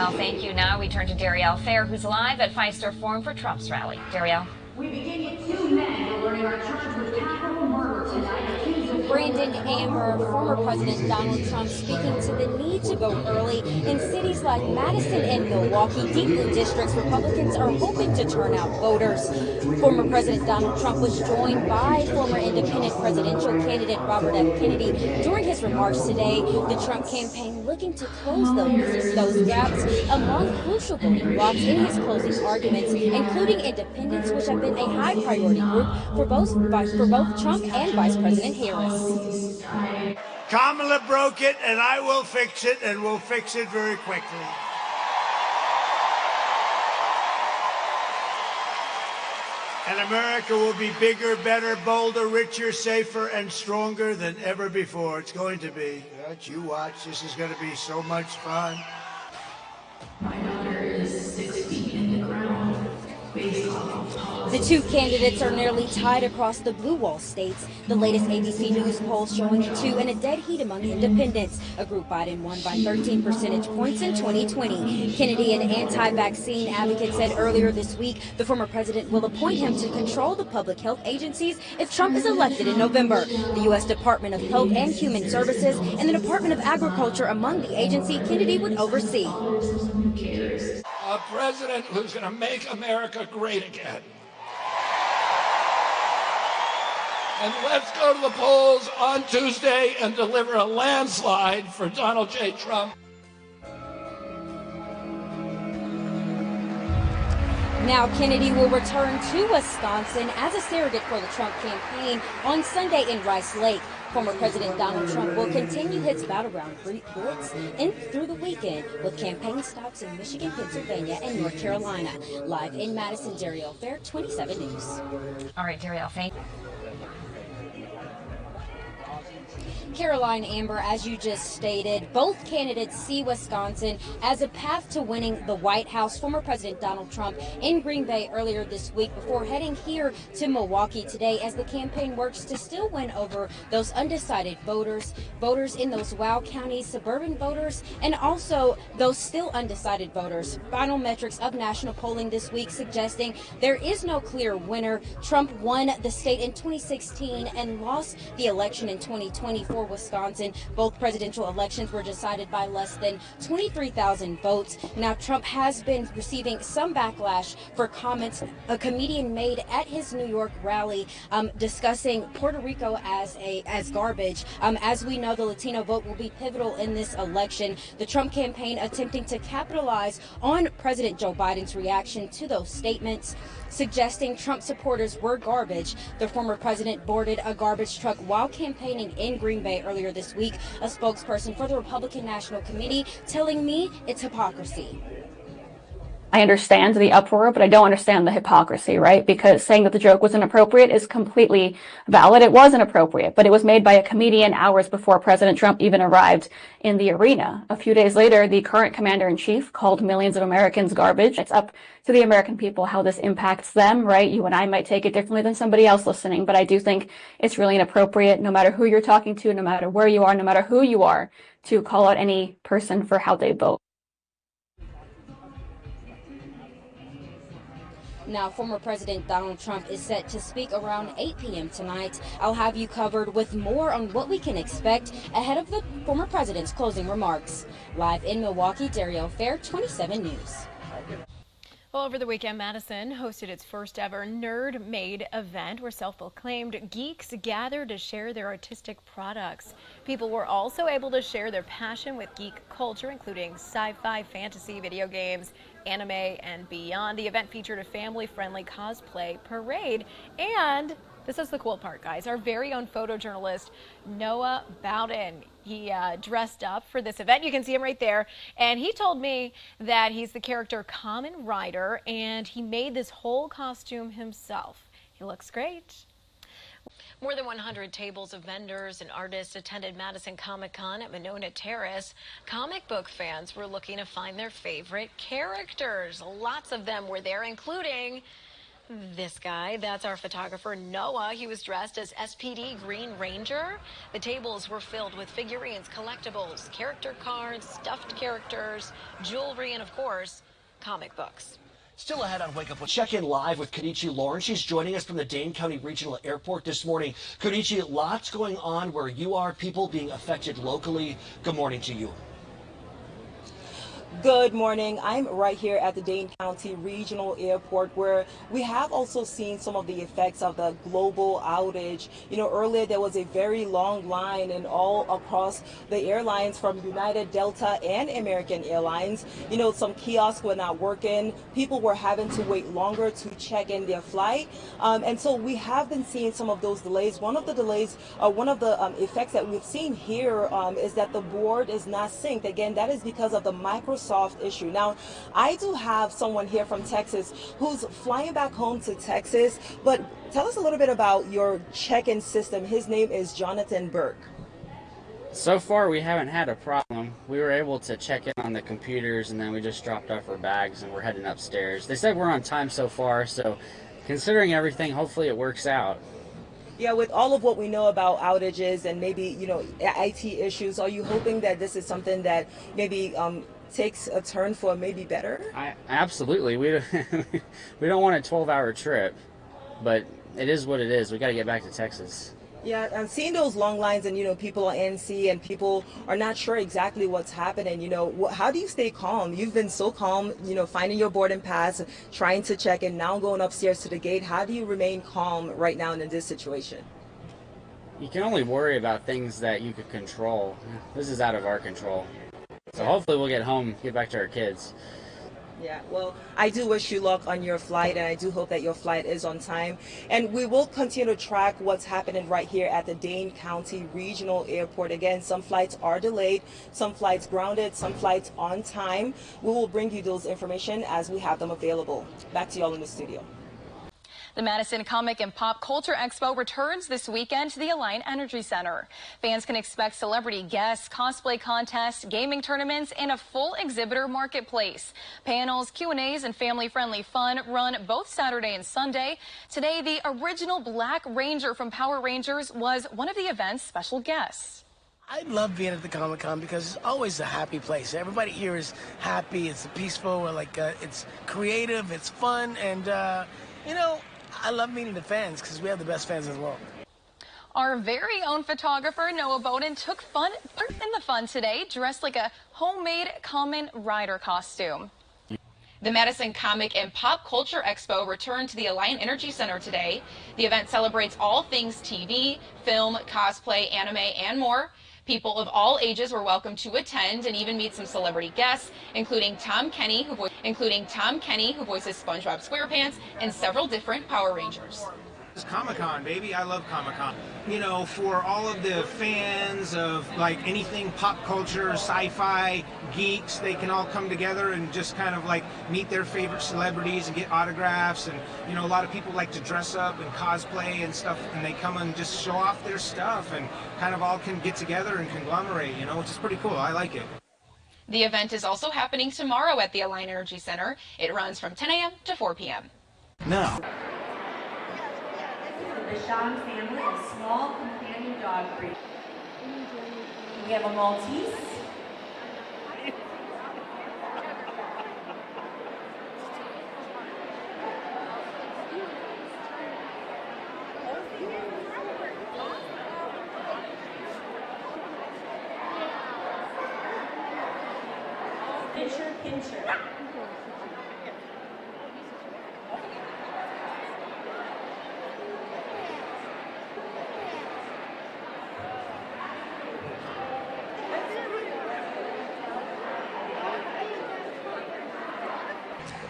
Darielle, thank you. Now we turn to Darielle Fair, who's live at Pfizer Forum for Trump's rally. Darielle. We begin with two men learning are charged with capital murder tonight, accused of Brandon Amber, former President Donald Trump, speaking to the need to vote early in cities like Madison and Milwaukee, deep blue districts. Republicans are hoping to turn out voters. Former President Donald Trump was joined by former independent presidential candidate Robert F. Kennedy during his remarks today. The Trump campaign looking to close those gaps among crucial voting blocks in his closing arguments, including independents, which have been a high priority group for both Trump and Vice President Harris. Kamala broke it, and I will fix it, and we'll fix it very quickly. And America will be bigger, better, bolder, richer, safer, and stronger than ever before. It's going to be. You watch. This is going to be so much fun. My daughter is 6 feet in the ground. The two candidates are nearly tied across the blue wall states. The latest ABC News poll showing the two in a dead heat among independents. A group Biden won by 13 percentage points in 2020. Kennedy, an anti-vaccine advocate, said earlier this week the former president will appoint him to control the public health agencies if Trump is elected in November. The U.S. Department of Health and Human Services and the Department of Agriculture among the agency Kennedy would oversee. A president who's going to make America great again. And let's go to the polls on Tuesday and deliver a landslide for Donald J. Trump. Now Kennedy will return to Wisconsin as a surrogate for the Trump campaign on Sunday in Rice Lake. Former President Donald Trump will continue his battleground blitz through the weekend with campaign stops in Michigan, Pennsylvania, and North Carolina. Live in Madison, Darielle Fair, 27 News. All right, Darielle, thank you. Caroline Amber, as you just stated, both candidates see Wisconsin as a path to winning the White House. Former President Donald Trump in Green Bay earlier this week before heading here to Milwaukee today as the campaign works to still win over those undecided voters in those WKOW counties, suburban voters, and also those still undecided voters. Final metrics of national polling this week suggesting there is no clear winner. Trump won the state in 2016 and lost the election in 2020 for Wisconsin. Both presidential elections were decided by less than 23,000 votes. Now, Trump has been receiving some backlash for comments a comedian made at his New York rally discussing Puerto Rico as garbage. As we know, the Latino vote will be pivotal in this election. The Trump campaign attempting to capitalize on President Joe Biden's reaction to those statements, suggesting Trump supporters were garbage. The former president boarded a garbage truck while campaigning in Green Bay earlier this week. A spokesperson for the Republican National Committee telling me it's hypocrisy. I understand the uproar, but I don't understand the hypocrisy, right? Because saying that the joke was inappropriate is completely valid. It was inappropriate, but it was made by a comedian hours before President Trump even arrived in the arena. A few days later, the current commander-in-chief called millions of Americans garbage. It's up to the American people how this impacts them, right? You and I might take it differently than somebody else listening, but I do think it's really inappropriate, no matter who you're talking to, no matter where you are, no matter who you are, to call out any person for how they vote. Now, former President Donald Trump is set to speak around 8 p.m. tonight. I'll have you covered with more on what we can expect ahead of the former president's closing remarks. Live in Milwaukee, Darielle Fair, 27 News. Well, over the weekend, Madison hosted its first ever Nerd Made event where self-proclaimed geeks gathered to share their artistic products. People were also able to share their passion with geek culture, including sci-fi, fantasy, video games, anime, and beyond. The event featured a family-friendly cosplay parade, and this is the cool part, guys. Our very own photojournalist, Noah Bowden, he dressed up for this event. You can see him right there. And he told me that he's the character Kamen Rider, and he made this whole costume himself. He looks great. More than 100 tables of vendors and artists attended Madison Comic-Con at Monona Terrace. Comic book fans were looking to find their favorite characters. Lots of them were there, including This guy, that's our photographer Noah. He was dressed as SPD Green Ranger. The tables were filled with figurines, collectibles, character cards, stuffed characters, jewelry, and of course, comic books. Still ahead on Wake Up. We'll check in live with Konichi Lauren. She's joining us from the Dane County Regional Airport this morning. Konichi, lots going on where you are, people being affected locally. Good morning to you. Good morning. I'm right here at the Dane County Regional Airport, where we have also seen some of the effects of the global outage. You know, earlier there was a very long line and all across the airlines from United, Delta, and American Airlines. You know, some kiosks were not working. People were having to wait longer to check in their flight. And so we have been seeing some of those delays. One of the delays, one of the effects that we've seen here is that the board is not synced. Again, that is because of the Microsoft issue. Now, I do have someone here from Texas who's flying back home to Texas, but tell us a little bit about your check-in system. His name is Jonathan Burke. So far, we haven't had a problem. We were able to check in on the computers, and then we just dropped off our bags and we're heading upstairs. They said we're on time so far, so considering everything, hopefully it works out. Yeah, with all of what we know about outages and maybe, you know, IT issues, are you hoping that this is something that maybe takes a turn for maybe better? Absolutely. We don't want a 12-hour trip, but it is what it is. We got to get back to Texas. Yeah, I'm seeing those long lines and, you know, people on NC and people are not sure exactly what's happening. You know, how do you stay calm? You've been so calm, you know, finding your boarding pass, trying to check in, now going upstairs to the gate. How do you remain calm right now in this situation? You can only worry about things that you could control. This is out of our control. So hopefully we'll get home, get back to our kids. Yeah, well, I do wish you luck on your flight, and I do hope that your flight is on time. And we will continue to track what's happening right here at the Dane County Regional Airport. Again, some flights are delayed, some flights grounded, some flights on time. We will bring you those information as we have them available. Back to y'all in the studio. The Madison Comic and Pop Culture Expo returns this weekend to the Alliant Energy Center. Fans can expect celebrity guests, cosplay contests, gaming tournaments, and a full exhibitor marketplace. Panels, Q&As, and family-friendly fun run both Saturday and Sunday. Today, the original Black Ranger from Power Rangers was one of the event's special guests. I love being at the Comic-Con because it's always a happy place. Everybody here is happy. It's peaceful. It's creative. It's fun. And, you know, I love meeting the fans because we have the best fans in the world. Our very own photographer, Noah Bowden, took part in the fun today, dressed like a homemade Kamen Rider costume. The Madison Comic and Pop Culture Expo returned to the Alliant Energy Center today. The event celebrates all things TV, film, cosplay, anime, and more. People of all ages were welcome to attend and even meet some celebrity guests, including Tom Kenny, who voices SpongeBob SquarePants, and several different Power Rangers. It's Comic-Con, baby. I love Comic-Con. You know, for all of the fans of like anything pop culture, sci-fi, geeks, they can all come together and just kind of like meet their favorite celebrities and get autographs. And, you know, a lot of people like to dress up and cosplay and stuff, and they come and just show off their stuff and kind of all can get together and conglomerate, you know, which is pretty cool. I like it. The event is also happening tomorrow at the Alliant Energy Center. It runs from 10 a.m. to 4 p.m. Now. The Sean family of small companion dog breed. We have a Maltese. Pincher.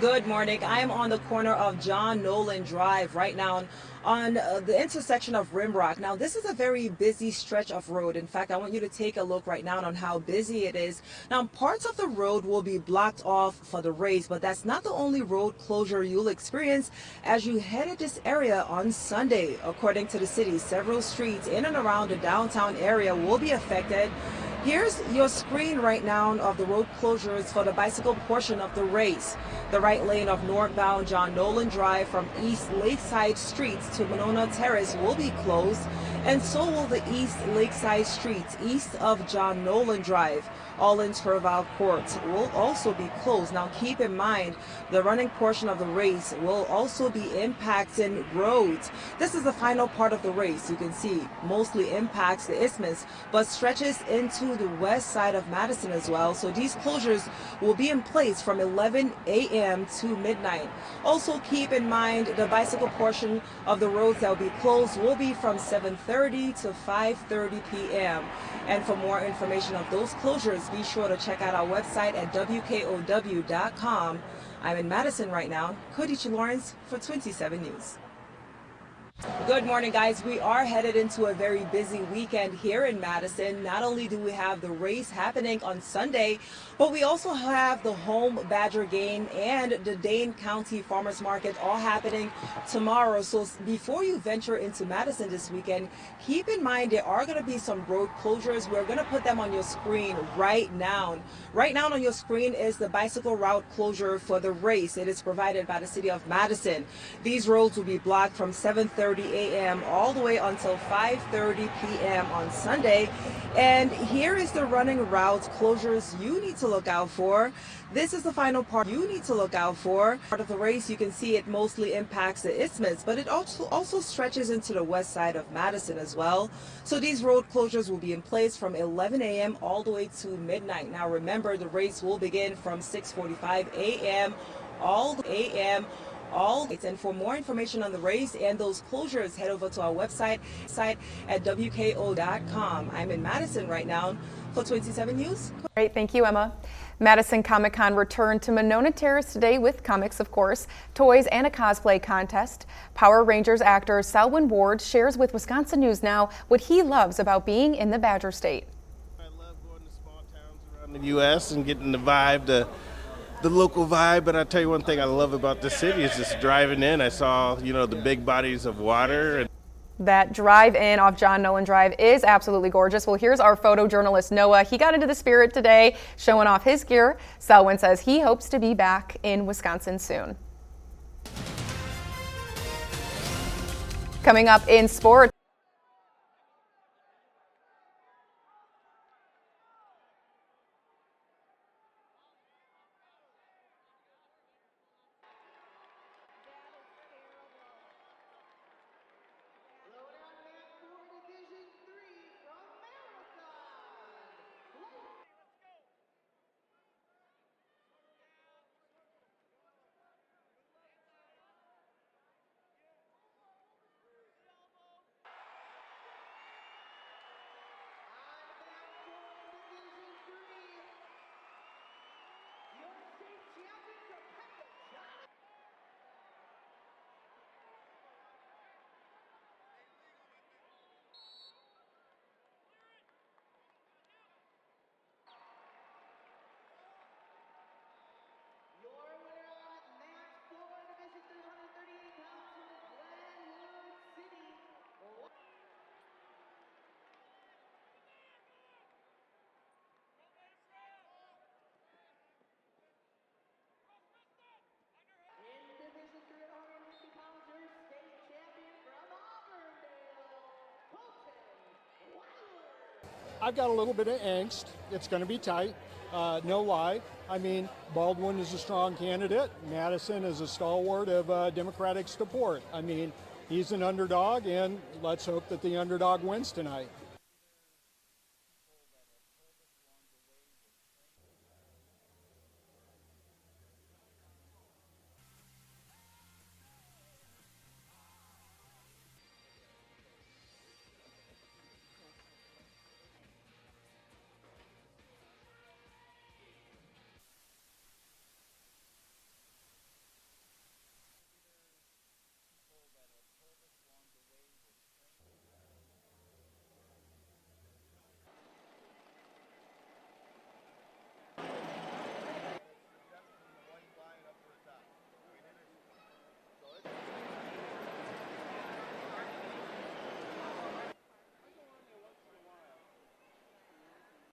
Good morning. I am on the corner of John Nolan Drive right now on the intersection of Rimrock. Now, this is a very busy stretch of road. In fact, I want you to take a look right now on how busy it is. Now, parts of the road will be blocked off for the race, but that's not the only road closure you'll experience as you head to this area on Sunday. According to the city, several streets in and around the downtown area will be affected. Here's your screen right now of the road closures for the bicycle portion of the race. The right lane of northbound John Nolan Drive from East Lakeside Streets to Monona Terrace will be closed, and so will the East Lakeside Streets east of John Nolan Drive. All interval courts will also be closed. Now keep in mind, the running portion of the race will also be impacting roads. This is the final part of the race. You can see mostly impacts the isthmus, but stretches into the west side of Madison as well. So these closures will be in place from 11 a.m. to midnight. Also keep in mind the bicycle portion of the roads that will be closed will be from 7:30 to 5:30 p.m. And for more information of those closures, be sure to check out our website at WKOW.com. I'm in Madison right now. Kodichi Lawrence for 27 News. Good morning, guys. We are headed into a very busy weekend here in Madison. Not only do we have the race happening on Sunday, but we also have the home Badger game and the Dane County Farmers Market all happening tomorrow. So before you venture into Madison this weekend, keep in mind there are going to be some road closures. We're going to put them on your screen right now. Right now on your screen is the bicycle route closure for the race. It is provided by the city of Madison. These roads will be blocked from 7:30 a.m. all the way until 5:30 p.m. on Sunday. And here is the running route closures you need to look out for. This is the final part you need to look out for. Part of the race, you can see it mostly impacts the isthmus, but it also stretches into the west side of Madison as well. So these road closures will be in place from 11 a.m. all the way to midnight. Now remember, the race will begin from 6:45 a.m. And for more information on the race and those closures, head over to our website at WKO.com. I'm in Madison right now for 27 News. Great, thank you, Emma. Madison Comic Con returned to Monona Terrace today with comics, of course, toys, and a cosplay contest. Power Rangers actor Selwyn Ward shares with Wisconsin News Now what he loves about being in the Badger State. I love going to small towns around the U.S. and getting the vibe, the local vibe. But I'll tell you one thing I love about the city is just driving in. I saw, the big bodies of water. That drive-in off John Nolan Drive is absolutely gorgeous. Well, here's our photojournalist Noah. He got into the spirit today, showing off his gear. Selwyn says he hopes to be back in Wisconsin soon. Coming up in sports. I've got a little bit of angst. It's going to be tight, no lie. I mean, Baldwin is a strong candidate. Madison is a stalwart of Democratic support. I mean, he's an underdog, and let's hope that the underdog wins tonight.